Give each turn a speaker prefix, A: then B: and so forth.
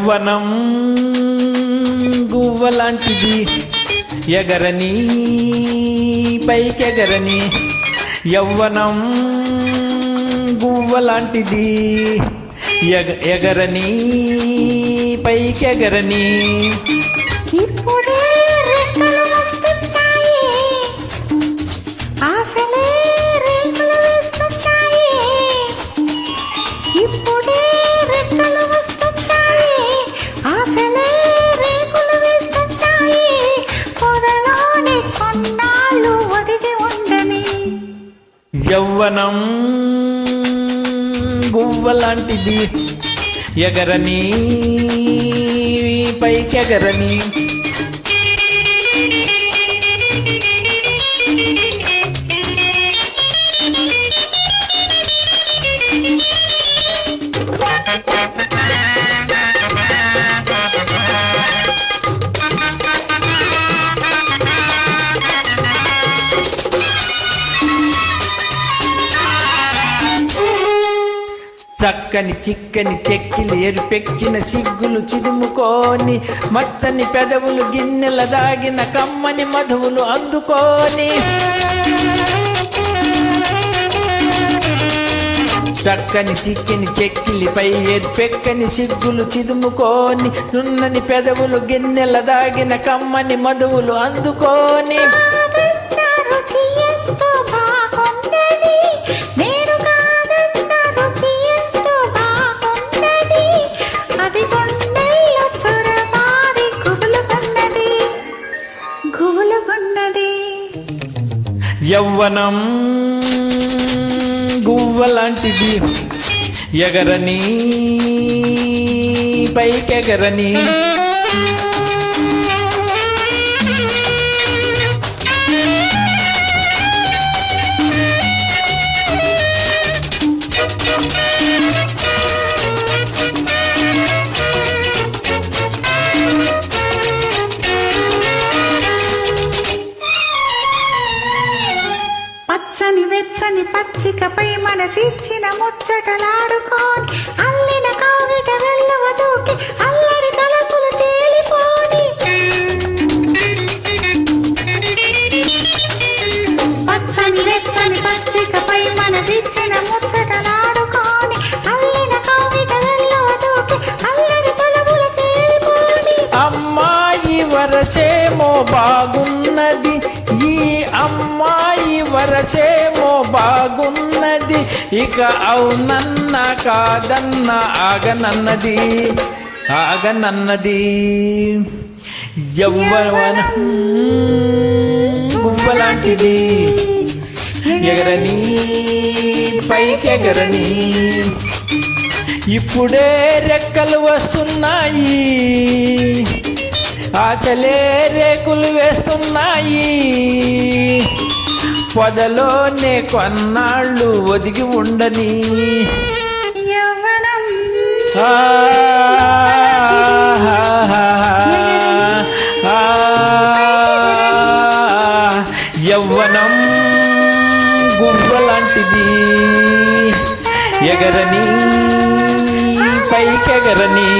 A: యవ్వనం గువ్వలాంటిది, ఎగరని పైకెగరని. యవ్వనం గువ్వలాంటిది, ఎగరని పైకెగరని.
B: ఇప్పుడే రెక్కలు వస్తున్నాయి, ఆశలే రేకులు వేస్తున్నాయి. ఇప్పుడే రెక్కలు వస్తున్నాయి, ఆశలే రేకులు వేస్తున్నాయి. పొదలోని కొన్నాళ్ళు ఒదిగి ఉండని.
A: యవ్వనం గువ్వలాంటిది, ఎగరని పైకెగరని. చక్కని చిక్కని చెక్కిలి ఎరుపెక్కిన సిగ్గులు చిదుముకొని, మత్తని పెదవులు గిన్నెల దాగిన కమ్మని మధువులు అందుకొని. చక్కని చిక్కని చెక్కిలిపై ఎరుపెక్కని సిగ్గులు చిదుముకొని, నున్నని పెదవులు గిన్నెల దాగిన కమ్మని మధువులు అందుకొని. యవ్వనం గువ్వలాంటిది, ఎగరని పైకెగరని.
B: పచ్చని వెచ్చని పచ్చికపై మనసిచ్చిన ముచ్చటలాడుకోని, అల్లిన కావిట వెళ్ళవ దూకి అల్లరి తలపులు తేలిపోని. పచ్చని వెచ్చని పచ్చికపై మనసిచ్చిన ముచ్చటలాడుకోని, అల్లిన కావిట వెళ్ళవ దూకి అల్లరి తలపులు తేలిపోని.
A: అమ్మాయి వరచేమో బాగున్నది, ఈ అమ్మాయి వరచేమో బాగున్నది, ఇక అవునన్న కాదన్న ఆగనన్నది ఆగనన్నది. యవ్వనం గువ్వలాంటిది, ఎగరని పైకెగరని. ఇప్పుడే రెక్కలు వస్తున్నాయి, ఆశలే రేకులు వేస్తున్నాయి. పొదలోనే కొన్నాళ్ళు ఒదిగి ఉండని.
B: యవ్వనం
A: యవ్వనం గువ్వలాంటిది, ఎగరని పైకెగరని.